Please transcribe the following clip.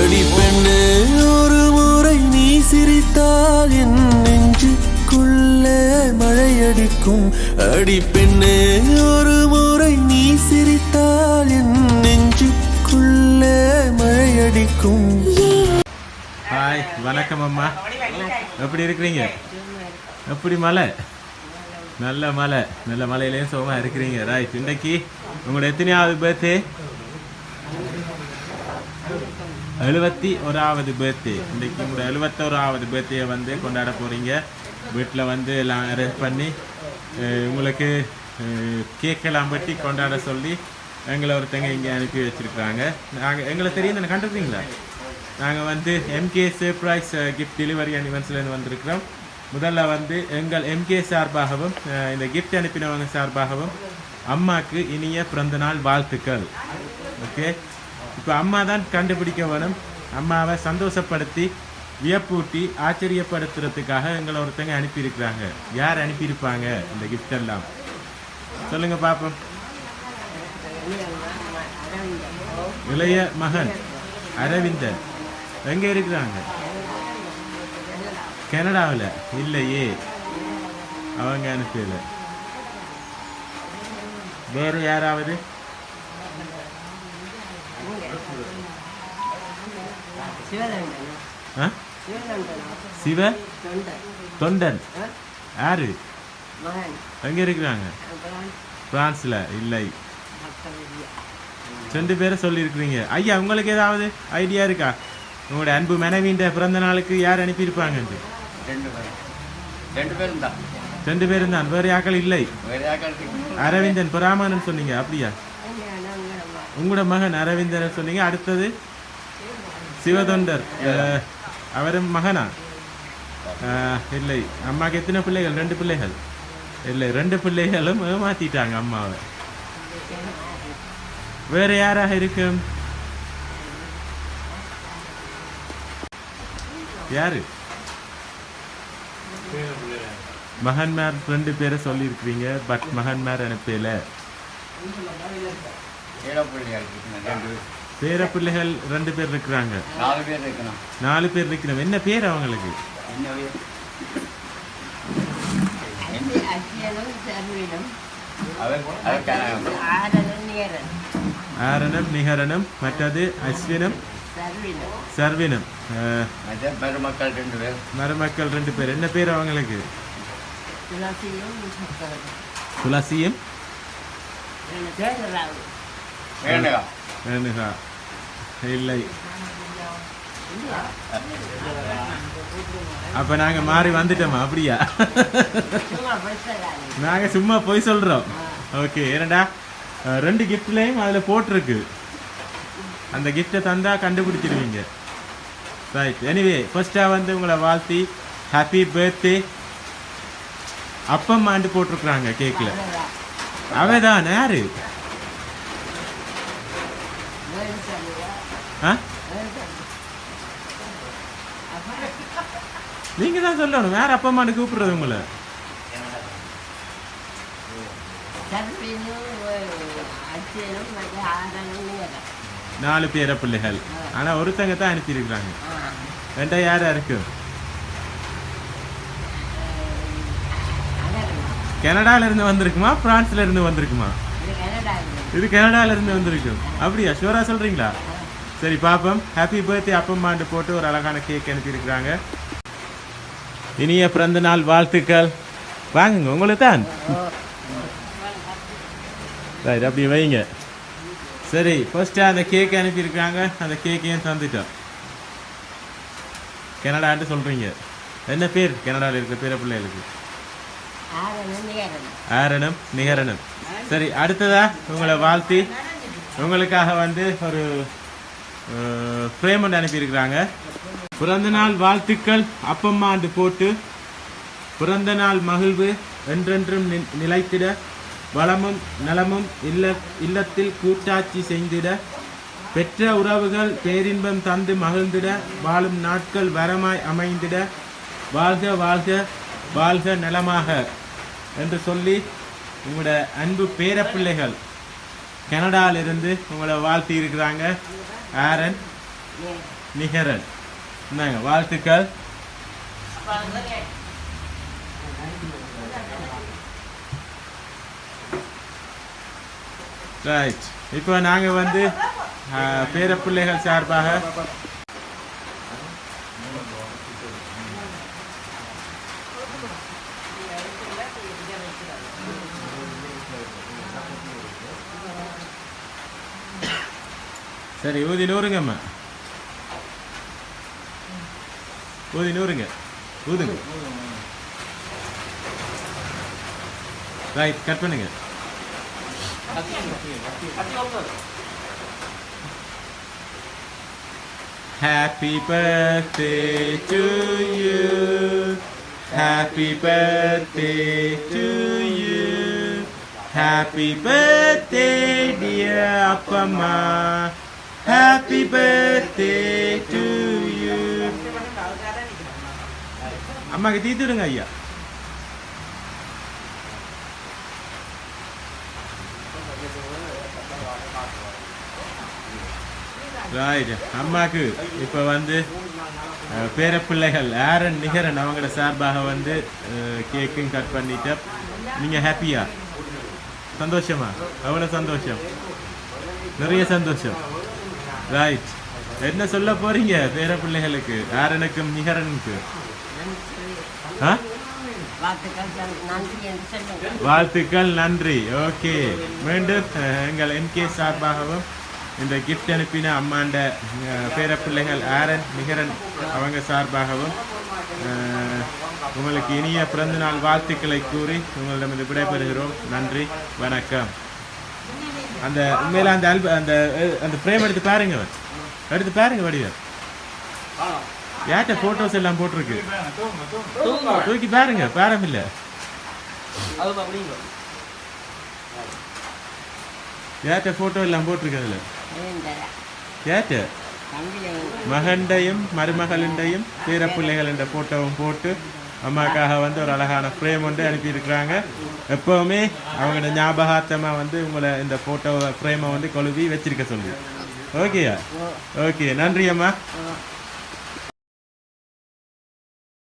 அடி பெண்ணே ஒரு முறை நீ சிரித்தால் என் நெஞ்சுக்குள்ளே மழையடிக்கும். அடி பெண்ணே ஒரு முறை நீ சிரித்தால் என் நெஞ்சுக்குள்ளே மழையடிக்கும். ஹாய், வணக்கம் அம்மா. எப்படி இருக்கிறீங்க? எப்படி மழை? நல்ல மழை. நல்ல மழையிலேயும் சுகமா இருக்கிறீங்க. ரைட். இன்றைக்கு உங்களோட எத்தனையாவது பர்த்டே? 71வது பர்த்டே. இன்றைக்கு உங்களோட 71வது பர்த்டே வந்து கொண்டாட போகிறீங்க. வீட்டில் வந்து எல்லாம் அரேஞ்ச் பண்ணி உங்களுக்கு கேக்கெல்லாம் வெட்டி கொண்டாட சொல்லி எங்களை ஒருத்தங்க இங்கே அனுப்பி வச்சுருக்குறாங்க. நாங்கள் எங்களை தெரியும் தானே, கண்டுருக்கீங்களா? நாங்கள் வந்து MK surprise gift delivery and ஈவெண்ட்ஸ்லேருந்து வந்திருக்கிறோம். முதல்ல வந்து எங்கள் எம்கே சார்பாகவும் இந்த கிஃப்ட் அனுப்பினவங்க சார்பாகவும் அம்மாவுக்கு இனிய பிறந்தநாள் வாழ்த்துக்கள். ஓகே, இப்போ அம்மா தான் கண்டுபிடிக்க வேணும். அம்மாவை சந்தோஷப்படுத்தி வியப்பூட்டி ஆச்சரியப்படுத்துறதுக்காக எங்களை ஒருத்தங்க அனுப்பியிருக்கிறாங்க. யார் அனுப்பியிருப்பாங்க இந்த கிஃப்ட் எல்லாம்? சொல்லுங்க பாப்போம். இளைய மகன் அரவிந்தன் எங்கே இருக்கிறாங்க? கனடாவில் இல்லையே, அவங்க அனுப்பல. வேறு யாராவது? சிவ தொண்டன் யாரு? எங்க இருக்கிறாங்க? பிரான்ஸ்ல இல்லை. 2 பேரை சொல்லியிருக்கிறீங்க. ஐயா, உங்களுக்கு ஏதாவது ஐடியா இருக்கா? உங்களோட அன்பு மனைவியின் பிறந்த நாளுக்கு யார் அனுப்பியிருப்பாங்க? 2 பேரும் தான். வேறு யாக்கள் இல்லை. அரவிந்தன் பராமரன் சொன்னீங்க, அப்படியா? உங்களோட மகன் அரவிந்தன் சொன்னீங்க. அடுத்தது சிவதொண்டர், அவரும் மகனா? இல்லை. அம்மாவுக்கு எத்தனை பிள்ளைகள்? 2 பிள்ளைகள். இல்லை, 2 பிள்ளைகளும் ஏமாத்திட்டாங்க அம்மாவை. வேற யாராக இருக்கும்? யாரு? மகன்மார் 2 பேரை சொல்லியிருக்கிறீங்க. பட் மகன்மார் அனுப்பல. பேர பிள்ளைகள் 2 பேர் இருக்கிறாங்க. 4 பேர் இருக்கணும். என்ன பேர் அவங்களுக்கு? ஆரணம், நிகரனும், மற்றது அஸ்வினம், சர்வினம். மருமக்கள் 2 பேர். என்ன பேர் அவங்களுக்கு? துளசியும் ரேணுகா. இல்லை. அப்ப நாங்க மாறி வந்துட்டோமா? அப்படியா? நாங்க சும்மா போய் சொல்றோம். ஓகே. ஏனடா 2 கிஃப்ட்லையும் அதில் போட்டிருக்கு. அந்த கிஃப்டை தந்தா கண்டுபிடிச்சிருவீங்க. ரைட். எனிவே, ஃபர்ஸ்டாக வந்து உங்களை வாழ்த்தி ஹாப்பி பர்த்டே அப்பம்மாண்டு போட்டிருக்குறாங்க கேக்கில். அவதான் யாரு? நீங்க தான் சொல்லணும். வேற அப்பம்மாண்டு கூப்பிடுறது உங்களை? 4 பேர பிள்ளைகள். ஆனா ஒருத்தங்க தான் அனுப்பியிருக்கிறாங்க. 2 யாரா இருக்கு? கனடால இருந்து வந்திருக்குமா, பிரான்ஸ்ல இருந்து வந்திருக்குமா? இது கனடால இருந்து வந்திருக்கும். அப்படியா? ஷூரா சொல்றீங்களா? சரி, பாப்போம். ஹாப்பி பர்த்டே அப்பம்மாண்டு போட்டு ஒரு அழகான கேக் அனுப்பியிருக்கிறாங்க. இனிய பிறந்த நாள் வாழ்த்துக்கள். வாங்குங்க, உங்களுக்கு தான். ரைட், அப்படி வைங்க. சரி, ஃபர்ஸ்ட்டாக அந்த கேக் அனுப்பியிருக்காங்க. அந்த கேக்கையும் தந்துட்டோம். கனடான்ட்டு சொல்கிறீங்க. என்ன பேர் கனடாவில் இருக்கிற பேர பிள்ளைகளுக்கு? ஆரணம், நிகரனும். சரி, அடுத்ததா உங்களை வாழ்த்தி உங்களுக்காக வந்து ஒரு ஃப்ரேம் ஒன்று அனுப்பியிருக்கிறாங்க. பிறந்தநாள் வாழ்த்துக்கள் அப்பம்மாண்டு போட்டு பிறந்த நாள் மகிழ்வு என்றென்றும் நிலைத்திட, வளமும் நலமும் இல்லத்தில் கூட்டாட்சி செய்திட, பெற்ற உறவுகள் பேரின்பம் தந்து மகிழ்ந்திட, வாழும் நாட்கள் வரமாய் அமைந்திட, வாழ்க வாழ்க வாழ்க நலமாக என்று சொல்லி உங்களோட அன்பு பேரப்பிள்ளைகள் கனடாவிலிருந்து உங்களை வாழ்த்தி இருக்கிறாங்க. ஆரன், நிகரன். என்னங்க வாழ்த்துக்கள். ரைட், இப்போ நாங்கள் வந்து பேர பிள்ளைகள் சார்பாக சரி ஊதி நூறுங்கம்மா, ஊதி நூறுங்க, ஊதுங்க. ரைட், கட் பண்ணுங்க. Happy birthday to you. Happy birthday to you. Happy birthday dear Appamma. Happy birthday to you. அம்மாக்கு தீத்துடுங்க ஐயா. ரைட், அம்மாக்கு இப்போ வந்து பேரப்பிள்ளைகள் ஆரன் நிகரன் அவங்களோட சார்பாக வந்து கேக்கும் கட் பண்ணிட்டு நீங்கள் ஹாப்பியா? சந்தோஷமா? அவ்வளோ சந்தோஷம், நிறைய சந்தோஷம். ரைட், என்ன சொல்ல போறீங்க பேரப்பிள்ளைகளுக்கு, ஆரனுக்கும் நிகரனுக்கு? வாழ்த்துக்கள், நன்றி. ஓகே, மீண்டும் எங்கள் என்கே சார்பாகவும் இந்த கிஃப்ட் அனுப்பின அம்மாண்ட பேரப்பிள்ளைகள் ஆரன் நிகரன் அவங்க சார்பாகவும் உங்களுக்கு இனிய பிறந்தநாள் வாழ்த்துக்களை கூறி உங்களிடம் விடைபெறுகிறோம். நன்றி, வணக்கம். அந்த உண்மையில அந்த அந்த அந்த ஃப்ரேம் எடுத்து பாருங்க, எடுத்து பாருங்க வடிவம். யார்கிட்ட ஃபோட்டோஸ் எல்லாம் போட்டிருக்கு, தூக்கி பாருங்க, பாரமில்லை. யார்கிட்ட ஃபோட்டோ எல்லாம் போட்டிருக்கு அதில்? யார்கிட்ட? மகண்டையும் மருமகளிண்டையும் பேரப்பிள்ளைகள் என்ற ஃபோட்டோவும் போட்டு அம்மாக்காக வந்து ஒரு அழகான ஃப்ரேம் வந்து அனுப்பியிருக்கிறாங்க. எப்போவுமே அவங்களோட ஞாபகார்த்தமாக வந்து உங்களை இந்த ஃபோட்டோ ஃப்ரேமை வந்து கொழுவி வச்சிருக்க சொல்லி. ஓகேயா? ஓகே, நன்றி அம்மா.